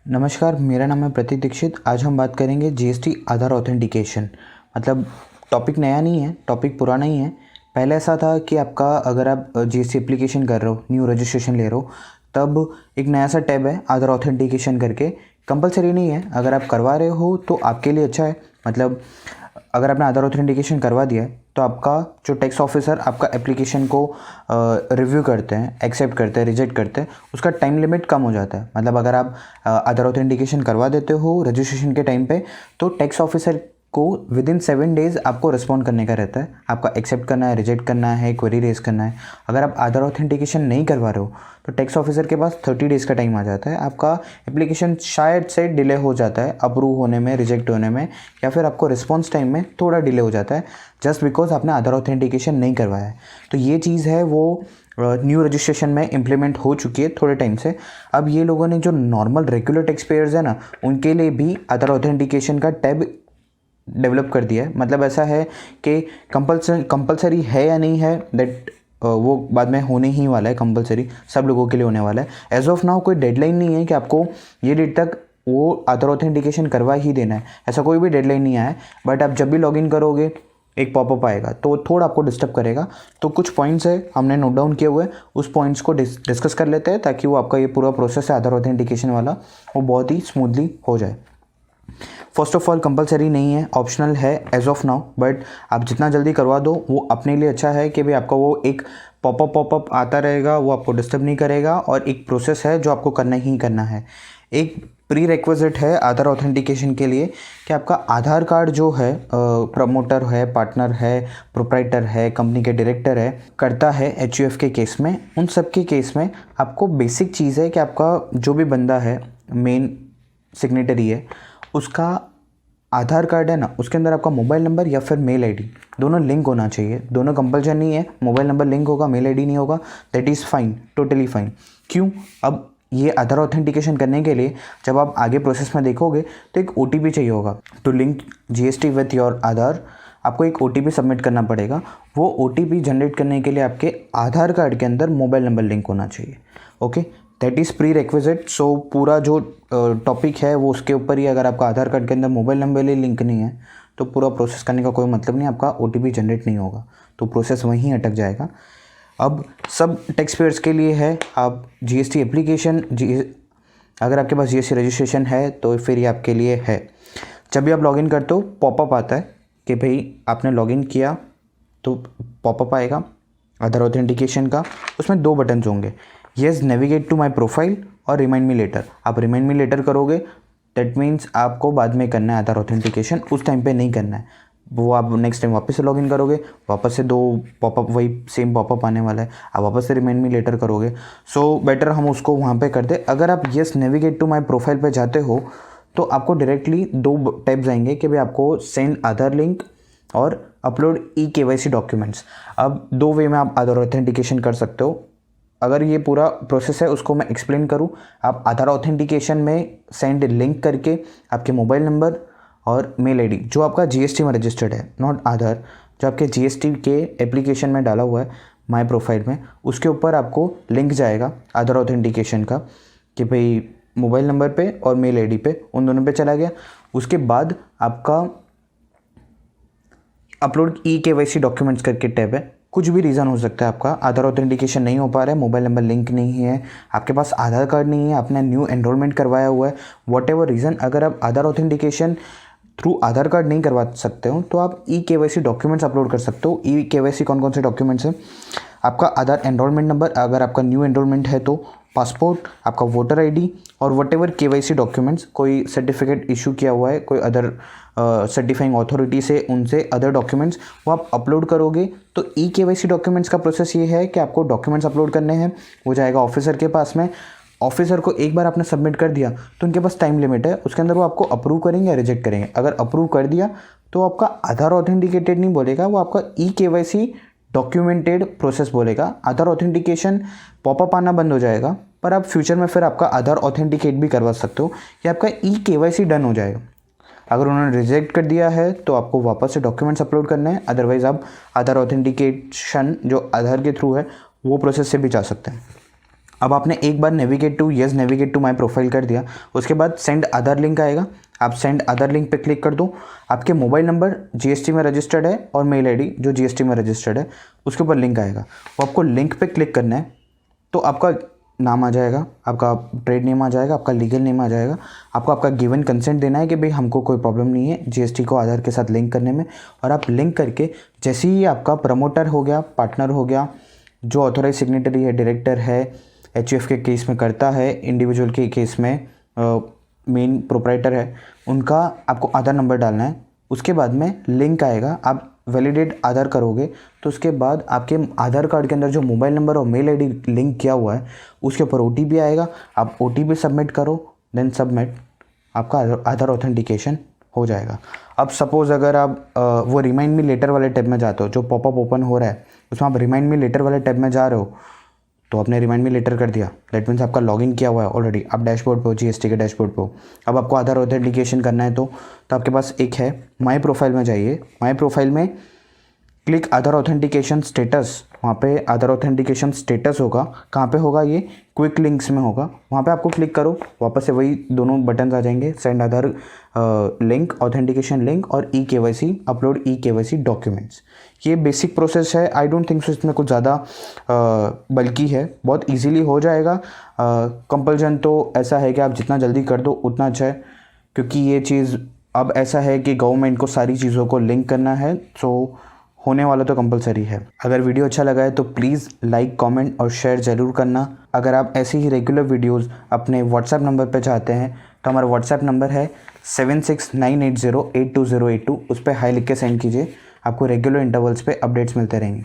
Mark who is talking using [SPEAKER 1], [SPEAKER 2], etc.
[SPEAKER 1] नमस्कार, मेरा नाम है प्रतीक दीक्षित। आज हम बात करेंगे जीएसटी आधार ऑथेंटिकेशन। मतलब टॉपिक नया नहीं है, टॉपिक पुराना ही है। पहले ऐसा था कि आपका अगर आप जीएसटी एप्लीकेशन कर रहे हो, न्यू रजिस्ट्रेशन ले रहे हो, तब एक नया सा टैब है आधार ऑथेंटिकेशन करके। कंपलसरी नहीं है, अगर आप करवा रहे हो तो आपके लिए अच्छा है। मतलब अगर आपने आधार ऑथेंटिकेशन करवा दिया है तो आपका जो टैक्स ऑफिसर आपका एप्लीकेशन को रिव्यू करते हैं, एक्सेप्ट करते हैं, रिजेक्ट करते हैं, उसका टाइम लिमिट कम हो जाता है। मतलब अगर आप आधार ऑथेंटिकेशन करवा देते हो रजिस्ट्रेशन के टाइम पे, तो टैक्स ऑफिसर को विद इन 7 डेज़ आपको रिस्पॉन्ड करने का रहता है। आपका एक्सेप्ट करना है, रिजेक्ट करना है, क्वेरी रेज करना है। अगर आप आधार ऑथेंटिकेशन नहीं करवा रहे हो तो टैक्स ऑफिसर के पास 30 डेज़ का टाइम आ जाता है। आपका एप्लीकेशन शायद से डिले हो जाता है अप्रूव होने में, रिजेक्ट होने में, या फिर आपको रिस्पॉन्स टाइम में थोड़ा डिले हो जाता है, जस्ट बिकॉज आपने आधार ऑथेंटिकेशन नहीं करवाया है। तो ये चीज़ है वो न्यू रजिस्ट्रेशन में इम्प्लीमेंट हो चुकी है थोड़े टाइम से। अब ये लोगों ने जो नॉर्मल रेगुलर टैक्स पेयर्स है ना, उनके लिए भी आधार ऑथेंटिकेशन का टैब डेवलप कर दिया है। मतलब ऐसा है कि कंपलसरी है या नहीं है, दैट वो बाद में होने ही वाला है। कंपलसरी सब लोगों के लिए होने वाला है। एज ऑफ नाउ कोई डेडलाइन नहीं है कि आपको ये डेट तक वो आधार ऑथेंटिकेशन करवा ही देना है, ऐसा कोई भी डेडलाइन नहीं आया है। बट आप जब भी लॉगिन करोगे एक पॉपअप आएगा तो थोड़ा आपको डिस्टर्ब करेगा। तो कुछ पॉइंट्स है हमने नोट डाउन किए हुए, उस पॉइंट्स को डिस्कस कर लेते हैं ताकि वो आपका ये पूरा प्रोसेस है आधार ऑथेंटिकेशन वाला, वो बहुत ही स्मूथली हो जाए। फर्स्ट ऑफ ऑल कंपलसरी नहीं है, ऑप्शनल है एज ऑफ नाउ। बट आप जितना जल्दी करवा दो वो अपने लिए अच्छा है कि भाई आपका वो एक पॉपअप आता रहेगा, वो आपको डिस्टर्ब नहीं करेगा, और एक प्रोसेस है जो आपको करना ही करना है। एक प्री रिक्विजिट है आधार ऑथेंटिकेशन के लिए कि आपका आधार कार्ड जो है, प्रमोटर है, पार्टनर है, प्रोप्राइटर है, कंपनी के डायरेक्टर है, करता है एचयूएफ के केस में, उन सब के केस में आपको बेसिक चीज़ है कि आपका जो भी बंदा है, मेन सिग्नेटरी है, उसका आधार कार्ड है ना, उसके अंदर आपका मोबाइल नंबर या फिर मेल आईडी दोनों लिंक होना चाहिए। दोनों कंपल्सन नहीं है, मोबाइल नंबर लिंक होगा, मेल आईडी नहीं होगा, that is fine, totally fine. क्यों? अब ये आधार ऑथेंटिकेशन करने के लिए जब आप आगे प्रोसेस में देखोगे तो एक ओटीपी चाहिए होगा to link GST with your Aadhaar. आपको एक ओटीपी सबमिट करना पड़ेगा। वो ओटीपी जनरेट करने के लिए आपके आधार कार्ड के अंदर मोबाइल नंबर लिंक होना चाहिए। Okay, that is prerequisite. So पूरा जो टॉपिक है वो उसके ऊपर ही। अगर आपका आधार कार्ड के अंदर मोबाइल नंबर ही लिंक नहीं है तो पूरा प्रोसेस करने का कोई मतलब नहीं, आपका ओटीपी जनरेट नहीं होगा, तो प्रोसेस वहीं अटक जाएगा। अब सब टैक्स पेयर्स के लिए है। आप जीएसटी एप्लीकेशन अगर आपके पास जीएसटी रजिस्ट्रेशन है तो फिर ये आपके लिए है। जब भी आप लॉगिन करते हो पॉपअप आता है कि भाई आपने लॉगिन किया, तो पॉपअप आएगा आधार ऑथेंटिकेशन का। उसमें 2 बटन्स होंगे, yes navigate to my profile और रिमाइंड मी लेटर। आप रिमाइंड मी लेटर करोगे, दैट मीन्स आपको बाद में करना है आधार ऑथेंटिकेशन, उस टाइम पे नहीं करना है। वो आप नेक्स्ट टाइम वापस से लॉगिन करोगे, वापस से 2 पॉपअप, वही सेम पॉपअप आने वाला है, आप वापस से रिमाइंड मी लेटर करोगे। सो बेटर हम उसको वहाँ पे कर दे। अगर आप yes navigate to my profile पे जाते हो तो आपको डायरेक्टली 2 टैब्स आएंगे कि भाई आपको सेंड आधार लिंक और अपलोड ई-केवाईसी डॉक्यूमेंट्स। अब 2 वे में आप आधार ऑथेंटिकेशन कर सकते हो। अगर ये पूरा प्रोसेस है उसको मैं एक्सप्लेन करूँ, आप आधार ऑथेंटिकेशन में सेंड लिंक करके आपके मोबाइल नंबर और मेल आईडी जो आपका जीएसटी में रजिस्टर्ड है, नॉट आधार, जो आपके जीएसटी के एप्लीकेशन में डाला हुआ है माय प्रोफाइल में, उसके ऊपर आपको लिंक जाएगा आधार ऑथेंटिकेशन का कि भाई मोबाइल नंबर पे और मेल आईडी पे, उन दोनों पे चला गया। उसके बाद आपका अपलोड ई-केवाईसी डॉक्यूमेंट्स करके टैब है। कुछ भी रीज़न हो सकता है, आपका आधार ऑथेंटिकेशन नहीं हो पा रहा है, मोबाइल नंबर लिंक नहीं है, आपके पास आधार कार्ड नहीं है, आपने न्यू एनरोलमेंट करवाया हुआ है, वॉट एवर रीज़न, अगर आप आधार ऑथेंटिकेशन थ्रू आधार कार्ड नहीं करवा सकते हो तो आप ई-केवाईसी डॉक्यूमेंट्स अपलोड कर सकते हो। ई-केवाईसी कौन कौन से डॉक्यूमेंट्स हैं? आपका आधार एनरोलमेंट नंबर, अगर आपका न्यू एनरोलमेंट है तो पासपोर्ट, आपका वोटर आईडी, और वट एवर केवाईसी डॉक्यूमेंट्स, कोई सर्टिफिकेट इशू किया हुआ है कोई अदर सर्टिफाइंग अथॉरिटी से, उनसे अदर डॉक्यूमेंट्स वो आप अपलोड करोगे। तो ई-केवाईसी डॉक्यूमेंट्स का प्रोसेस ये है कि आपको डॉक्यूमेंट्स अपलोड करने हैं, वो जाएगा ऑफिसर के पास में। ऑफिसर को एक बार आपने सबमिट कर दिया तो उनके पास टाइम लिमिट है, उसके अंदर वो आपको अप्रूव करेंगे या रिजेक्ट करेंगे। अगर अप्रूव कर दिया तो आपका आधार ऑथेंटिकेटेड नहीं बोलेगा, वो आपका ई-केवाईसी डॉक्यूमेंटेड प्रोसेस बोलेगा। आधार ऑथेंटिकेशन पॉपअप आना बंद हो जाएगा, पर आप फ्यूचर में फिर आपका आधार ऑथेंटिकेट भी करवा सकते हो, या आपका ई-केवाईसी डन हो जाएगा। अगर उन्होंने रिजेक्ट कर दिया है तो आपको वापस से डॉक्यूमेंट्स अपलोड करने हैं, अदरवाइज़ आप आधार ऑथेंटिकेशन जो आधार के थ्रू है वो प्रोसेस से भी जा सकते हैं। अब आपने एक बार नेविगेट टू माई प्रोफाइल कर दिया, उसके बाद सेंड अदर लिंक आएगा। आप सेंड अदर लिंक पे क्लिक कर दो। आपके मोबाइल नंबर जीएसटी में रजिस्टर्ड है और मेल आईडी जो जीएसटी में रजिस्टर्ड है उसके ऊपर लिंक आएगा। वो आपको लिंक पे क्लिक करना है तो आपका नाम आ जाएगा, आपका ट्रेड नेम आ जाएगा, आपका लीगल नेम आ जाएगा। आपको आपका गिवन कंसेंट देना है कि भाई हमको कोई प्रॉब्लम नहीं है जीएसटी को आधार के साथ लिंक करने में। और आप लिंक करके जैसे ही आपका प्रमोटर हो गया, पार्टनर हो गया, जो ऑथोराइज सिग्नेटरी है, डायरेक्टर है, एचयूएफ के केस में करता है, इंडिविजुअल के केस में मेन प्रोप्राइटर है, उनका आपको आधार नंबर डालना है। उसके बाद में लिंक आएगा, आप वैलिडेट आधार करोगे तो उसके बाद आपके आधार कार्ड के अंदर जो मोबाइल नंबर और मेल आईडी लिंक किया हुआ है उसके ऊपर ओटीपी आएगा। आप ओटीपी सबमिट करो, देन सबमिट, आपका आधार ऑथेंटिकेशन हो जाएगा। अब सपोज़ अगर आप वो रिमाइंड मी लेटर वाले टैब में जाते हो, जो पॉपअप ओपन हो रहा है उसमें आप रिमाइंड मी लेटर वाले टैब में जा रहे हो, तो आपने रिमाइंड मी लेटर कर दिया, दैट मीन्स आपका लॉगिन किया हुआ है ऑलरेडी, आप डैशबोर्ड पे हो, जीएसटी के डैशबोर्ड पे हो। अब आपको आधार ऑथेंटिकेशन करना है तो आपके पास एक है, माई प्रोफाइल में जाइए। माई प्रोफाइल में क्लिक आधार ऑथेंटिकेशन स्टेटस, वहाँ पे आधार ऑथेंटिकेशन स्टेटस होगा। कहाँ पे होगा ये? क्विक लिंक्स में होगा, वहाँ पे आपको क्लिक करो, वापस से वही दोनों बटन आ जाएंगे, सेंड आधार लिंक, ऑथेंटिकेशन लिंक और ई-केवाईसी, अपलोड ई-केवाईसी डॉक्यूमेंट्स। ये बेसिक प्रोसेस है, आई डोंट थिंक सो इसमें कुछ ज़्यादा बल्कि है, बहुत इजीली हो जाएगा। कंपल्सन तो ऐसा है कि आप जितना जल्दी कर दो उतना अच्छा है, क्योंकि ये चीज़ अब ऐसा है कि गवर्नमेंट को सारी चीज़ों को लिंक करना है, सो होने वाला तो कंपलसरी है। अगर वीडियो अच्छा लगा है तो प्लीज़ लाइक, कमेंट और शेयर ज़रूर करना। अगर आप ऐसे ही रेगुलर वीडियोस अपने व्हाट्सएप नंबर पे चाहते हैं तो हमारा व्हाट्सएप नंबर है 7698082082, उस पर हाई लिख के सेंड कीजिए, आपको रेगुलर इंटरवल्स पे अपडेट्स मिलते रहेंगे।